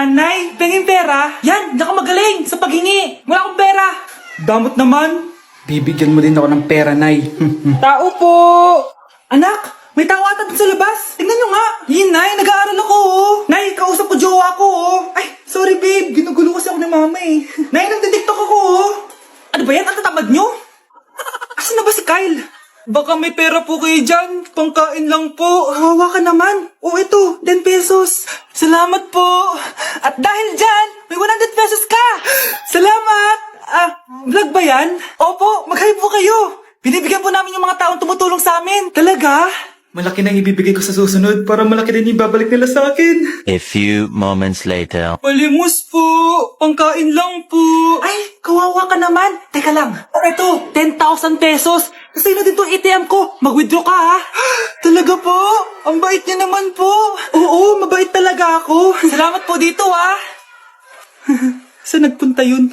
Nay, pengin pera? Yan, hindi ako magaling sa paghingi. Wala akong pera. Damot naman. Bibigyan mo din ako ng pera, Nay. Tao po! Anak, may tao ata dun sa labas. Tingnan nyo nga. Yun, Nay, nag-aaral ako, oh. Nay, kausap ko jowa ko, oh. Ay, sorry, babe. Ginugulo kasi ako ng mama, eh. Nay, nagtitiktok ako, oh. Ano ba yan? Ang tatamad nyo? Asan na ba si Kyle? Baka may pera po kayo dyan. Pangkain lang po. Hawa ka naman. O ito, 10 pesos. Salamat po. At dahil dyan, may 100 pesos ka. Salamat. Vlog ba yan? Opo, mag-hi po kayo. Binibigyan po namin yung mga taong tumutulong sa amin. Talaga? Malaki na ibibigay ko sa susunod para malaki din yung babalik nila sa akin. A few moments later. Palimos po. Pangkain lang po. Ay, kawawa ka naman. Teka lang. Ito, 10,000 pesos. Kasi na din itong ATM ko. Mag-withdraw ka, ha? Talaga po? Ang bait niya naman po. Oo, mabait talaga ako. Salamat po dito, ha? Saan nagpunta yun?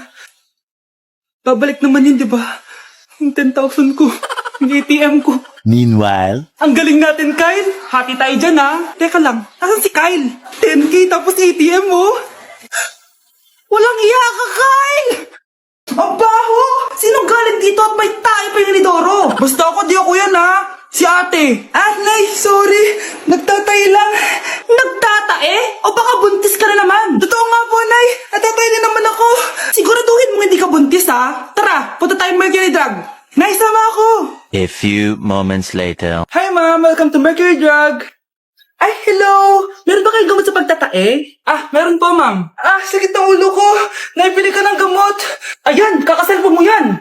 Babalik naman yun, di ba? Yung 10,000 ko. Yung ATM ko. Meanwhile. Ang galing natin, Kyle. Hati tayo dyan, ha? Teka lang, nasan si Kyle? 10K tapos ATM mo? Walang iya ka, Kyle! Ang baho! Sinong galing dito at may tayo pa yung Lidoro? Basta ako, di ako yan, ha? Si ate. Nay, sorry. Nagtatay lang. Nagtatae? O baka buntis ka na naman? Totoo nga po, Nay. Nagtatay din naman ako. Siguraduhin mo hindi ka buntis, ha? Tara, punta tayong Mercury Drug. Nay, sama ako. A few moments later. Hi, ma'am. Welcome to Mercury Drug. Ay, hello. Meron ba kayong gamot sa pagtatae? Meron po, ma'am. Sakit ng ulo ko. Naipili ka ng gamot. Ayan, kakaselfon mo yan.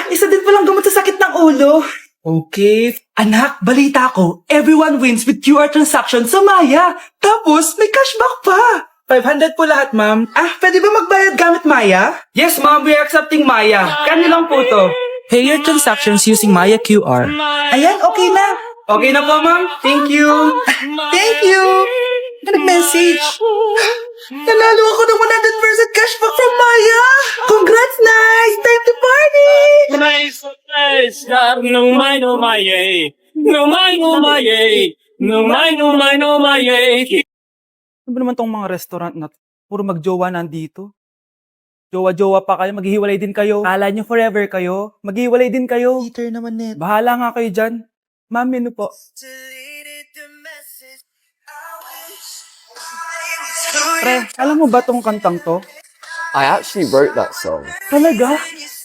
Isa din palang gamot sa sakit ng ulo. Okay. Anak, balita ko, everyone wins with QR transaction sa Maya. Tapos, may cashback pa. 500 po lahat, ma'am. Pwede ba magbayad gamit Maya? Yes, ma'am. We are accepting Maya. Kanilang po to. Pay your transactions using Maya QR. Ayan, okay na. Okay na po, ma'am. Thank you. Thank you. Nag-message. Nanalo ako ng 100% cashback from Maya. Congrats, nice. Time to party. Nice, no my, no my, yay. No my, no my, yay. No my, no my, no my, yay. Ano ba naman tong mga restaurant na to? Puro magjowa nandito. Jowa-jowa pa kayo, maghihiwalay din kayo. Kala nyo forever kayo, maghihiwalay din kayo. Peter naman net. Bahala nga kayo dyan. Ma'am, menu po. Pre, alam mo ba tong kantang to? I actually wrote that song. Talaga?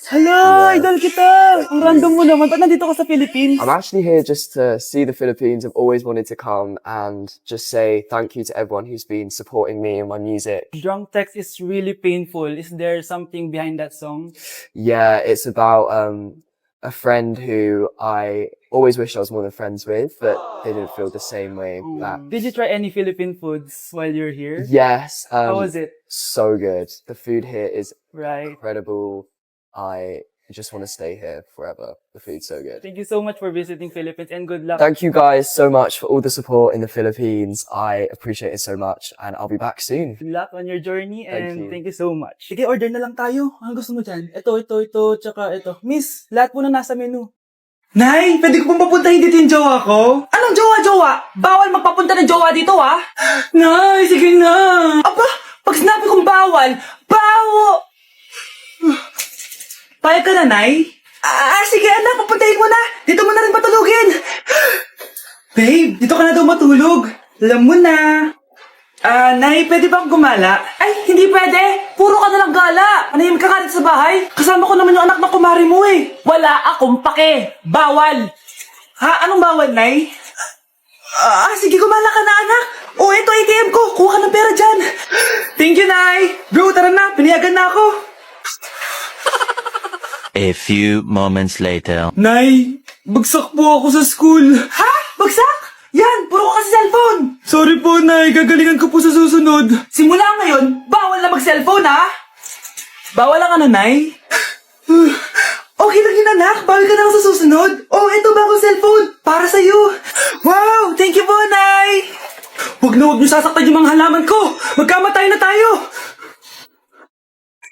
Hala, idol kita! Ang random mo naman. Ba't nandito ka sa Philippines? I'm actually here just to see the Philippines. I've always wanted to come and just say thank you to everyone who's been supporting me and my music. Drunk text is really painful. Is there something behind that song? Yeah, it's about a friend who I always wished I was more than friends with, but they didn't feel the same way back. Did you try any Philippine foods while you're here? Yes. How was it? So good. The food here is Right. incredible. I just want to stay here forever. The food's so good. Thank you so much for visiting Philippines and good luck. Thank you guys so much for all the support in the Philippines. I appreciate it so much and I'll be back soon. Good luck on your journey and Thank you. thank you so much. Sige, order na lang tayo. Ano gusto mo dyan? Ito, tsaka ito. Miss, lahat po na nasa menu. Nay, pwede ko pong papuntahin dito yung jowa ko? Anong jowa? Bawal magpapunta ng jowa dito, ha? Nay, sige na. Aba, pag sinabi kong bawal, Payag ka na, Nay? Sige anak, papuntahin mo na. Dito mo na rin matulugin. Babe, dito ka na daw matulog. Alam mo na. Nay, pwede bang gumala? Ay, hindi pwede. Puro ka nalang gala. Manahimik ka ka dito sa bahay. Kasama ko naman yung anak ng kumari mo eh. Wala akong pake. Bawal. Anong bawal, Nay? Sige, gumala ka na, anak. Ito ATM ko. Kuha ka ng pera dyan. Thank you, Nay. Bro, tara na. Pinayagan na ako. A few moments later. Nay, bagsak po ako sa school. Ha? Bagsak? Yan, puro ka kasi cellphone. Sorry po, Nay. Gagalingan ko po sa susunod. Simula ngayon, bawal na mag-cellphone, ha? Bawal lang ano, Nay? Okay lang yun, anak. Bawal ka na sa susunod. Ito bagong cellphone. Para sa'yo. Wow, thank you po, Nay. Huwag niyo sasaktan yung mga halaman ko. Magkamatay na tayo.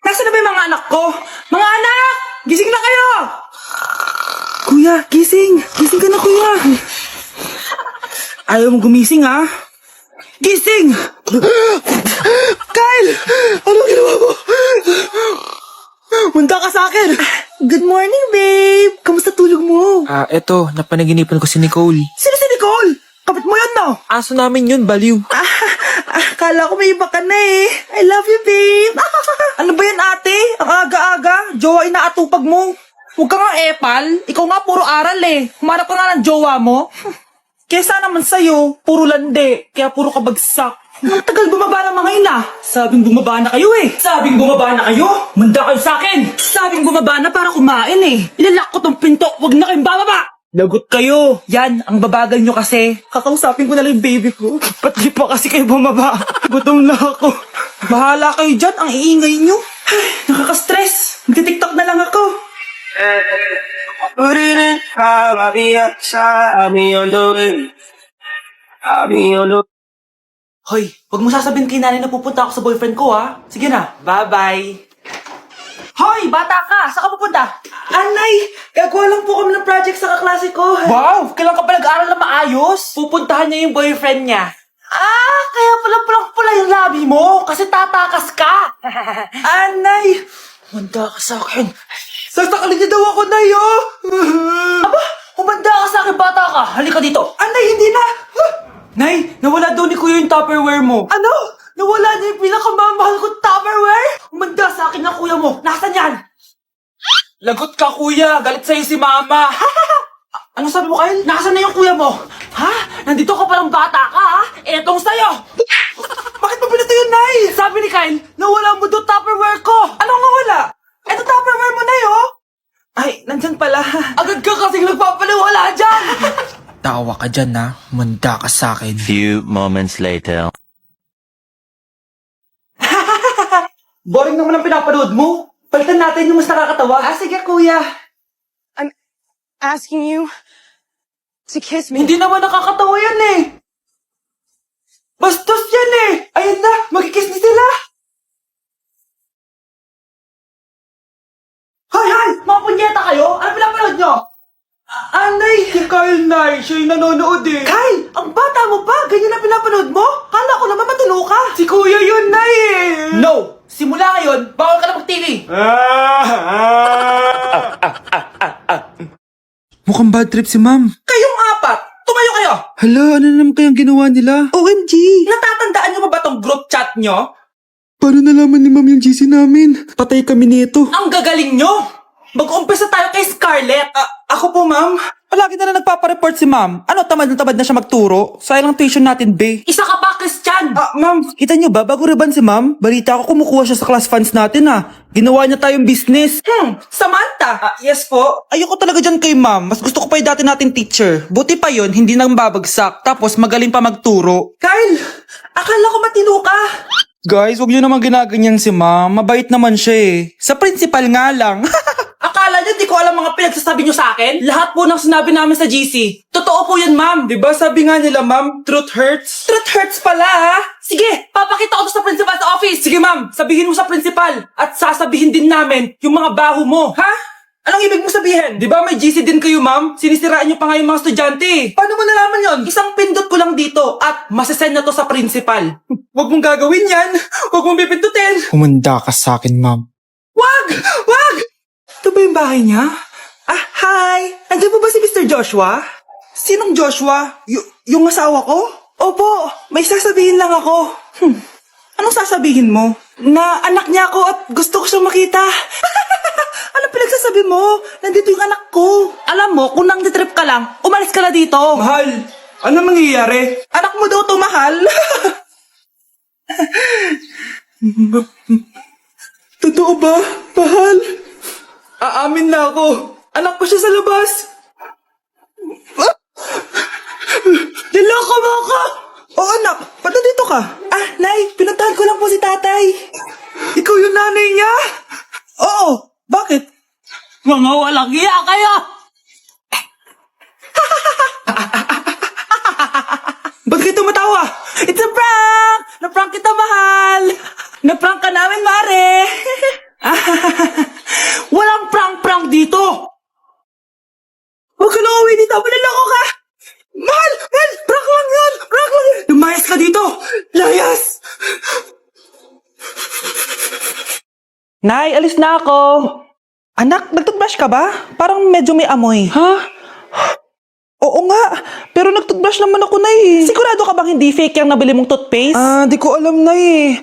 Nasaan na ba yung mga anak ko? Mga anak! Gising na kayo! Kuya, gising! Gising ka na, kuya! Ayaw mo gumising, ha? Gising! Kyle! Anong ginawa mo? Munda ka sa akin! Good morning, babe! Kamusta tulog mo? Eto, napanaginipan ko si Nicole. Sino si Nicole? Kapit mo yun, no? Aso namin yun, baliw. Kala ko may iba ka na eh. I love you, babe! Ano ba yan, ate? Ang aga-aga. Jowa inaatupag mo. Huwag ka nga epal. Ikaw nga puro aral eh. Humarap ka nga ng jowa mo. Kesa naman sa'yo, puro lande. Kaya puro kabagsak. Ang tagal bumaba ng mga ina. Sabing bumaba na kayo eh. Sabing bumaba na kayo. Manda kayo sa akin. Sabing bumaba na para kumain eh. Ilalak ko tong pinto. Huwag na kayong bababa. Lagot kayo. Yan, ang babagal nyo kasi. Kakausapin ko na lang yung baby ko. Ba't di pa kasi kayo bumaba? Gutom na ako. Bahala kayo dyan. Ang iingay nyo. Ay, nakaka-stress. Magti-tiktok na lang ako. Put it in, I'll be outside, I'll be on the way. I'll be on the Hoy, wag mo sasabihin kay nanay na pupunta ako sa boyfriend ko, ha? Sige na, bye-bye. Hoy, bata ka! Saan ka pupunta? Anay, gagawa lang po kami ng project sa kaklase ko. Wow, kailan ka pa nag-aaral na maayos? Pupuntahan niya yung boyfriend niya. Kaya pula yung labi mo kasi tatakas ka. Anay, humanda ka sa akin. Sasakalin niya daw ako, Nay, oh! Aba, humanda ka sa akin, bata ka. Halika dito. Anay, hindi na. Nay, nawala daw ni Kuya yung Tupperware mo. Ano? Nawala niya yung pinakamamahal kong Tupperware? Umanda sa akin ng kuya mo. Nasaan yan? Lagot ka, kuya. Galit sa'yo si mama. Ano sabi mo, Kyle? Nasaan na yung kuya mo? Ha? Nandito ka palang bata ka, ha? Etong sa'yo. Bakit mo pinito yun, Nay? Sabi ni Kyle, nawala mo doon Tupperware ko. Anong nawala? Eto Tupperware mo, Nay, oh. Ay, nandyan pala. Agad ka kasing nagpapaliwala dyan. Tawa ka dyan, ha? Manda ka sa akin. Few moments later. Boring naman ang pinapanood mo. Palitan natin yung mas nakakatawa. Sige, kuya. Asking you to kiss me. Hindi naman nakakatawa yan eh. Bastos yan eh. Ayan na, magkikiss na sila. Hay! Mga punyeta kayo? Ano pinapanood nyo? Anay! Si Kyle, Nay. Siya yung nanonood eh. Kyle! Ang bata mo pa? Ganyan na pinapanood mo? Kala ko naman matino ka. Si Kuya yun, Nay eh. No! Simula ngayon, bawal ka na mag-TV. Mukhang bad trip si ma'am. Kayong apat, tumayo kayo. Hala, ano naman kayang ginawa nila? OMG! Natatandaan nyo ba tong group chat nyo? Paano nalaman ni ma'am yung GC namin? Patay kami nito. Ang gagaling nyo! Mag-umpisa tayo kay Scarlett. Ako po, ma'am. Palagi na nagpapareport si ma'am. Ano, tamad na siya magturo? Sayang ang tuition natin, be. Isa ka pa, Christian! Ma'am, kita niyo ba, bago reban si ma'am, balita ko kumukuha siya sa class funds natin Ginawa niya tayong business. Samantha! Yes po? Ayoko talaga dyan kay ma'am. Mas gusto ko pa yung dati natin teacher. Buti pa yon, hindi nang babagsak. Tapos magaling pa magturo. Kyle! Akala ko matino ka. Guys, wag niyo naman ginaganyan si ma'am. Mabait naman siya eh. Sa principal nga lang. Akala niyo di ko alam mga pinagsasabi niyo sa akin? Lahat po ng sinabi namin sa GC. Totoo po yan, ma'am. Diba sabi nga nila ma'am, truth hurts? Truth hurts pala, ha? Sige, papakita ko to sa principal sa office. Sige, ma'am. Sabihin mo sa principal. At sasabihin din namin yung mga baho mo. Ha? Anong ibig mo sabihin? Di ba may GC din kayo ma'am? Sinisiraan niyo pa nga yung mga estudyante. Paano mo nalaman yon? Isang pindot ko lang dito at masasend na to sa principal. Wag mong gagawin yan. Wag mong pipindutin. Humanda ka sa akin ma'am. Wag! Wag! Ito ba yung bahay niya? Hi! Nandiyan po ba si Mr. Joshua? Sinong Joshua? Yung asawa ko? Opo, may sasabihin lang ako. Anong sasabihin mo? Na anak niya ako at gusto ko siyang makita. Anong pinagsasabi mo? Nandito yung anak ko. Alam mo, kung nang trip ka lang, umalis ka na dito. Mahal, ano mangyayari? Anak mo daw to, mahal. Totoo ba, mahal? Aamin na ako. Anak ko siya sa labas. Niloko mo ako! Oo, anak. Ba't nandito ka? Nay, pinuntahan ko lang po si tatay. Ikaw yung nanay niya? Oo. Bakit? Mga walang iya kayo! Ba't kayo tumatawa? It's a prank! Na-prank kita, mahal! Na-prank ka namin, mare! Walang prank-prank dito! Huwag ka na uwi dito! Manaloko ka! Mahal! Mahal! Prank lang yun! Prank lang yun! Lumayas ka dito! Layas! Nay, alis na ako. Anak, nagtoothbrush ka ba? Parang medyo may amoy. Ha? Oo nga, pero nagtoothbrush naman ako, Nay. Sigurado ka bang hindi fake yung nabili mong toothpaste? Di ko alam, Nay.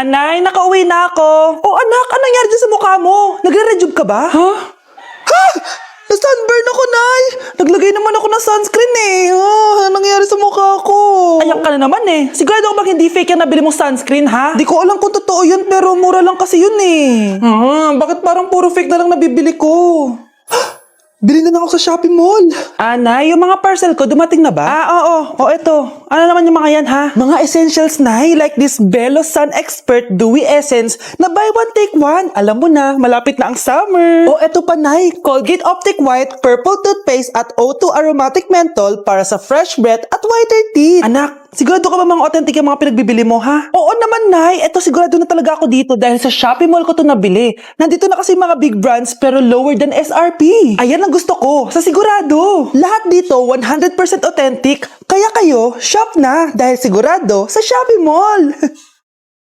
Nay, nakauwi na ako. Oh, anak, anong nangyari dyan sa mukha mo? Nagre-rejuve ka ba? Ha? Na-sunburn ako, Nay. Naglagay naman ako ng sunscreen eh. Ano nangyari sa mukha ko? Ayak ka na naman eh. Sigurado ka bang hindi fake yung nabili mong sunscreen, ha? Di ko alam kung totoo yun, pero mura lang kasi yun eh. Bakit parang puro fake na lang nabibili ko? Bili na lang ako sa Shopee Mall. Nay, yung mga parcel ko, dumating na ba? Oo. O, eto. Ano naman yung mga yan, ha? Mga essentials, Nay. Like this Belo Sun Expert Dewy Essence na buy one, take one. Alam mo na, malapit na ang summer. O, eto pa, Nay. Colgate Optic White Purple Toothpaste at O2 Aromatic Menthol para sa fresh breath at whiter teeth. Anak, sigurado ka ba mga authentic yung mga pinagbibili mo, ha? Oo naman, Nay. Eto, sigurado na talaga ako dito dahil sa Shopee Mall ko to nabili. Nandito na kasi mga big brands pero lower than SRP. Ayan ang gusto ko, sa sigurado. Lahat dito 100% authentic. Kaya kayo, shop na dahil sigurado sa Shopee Mall.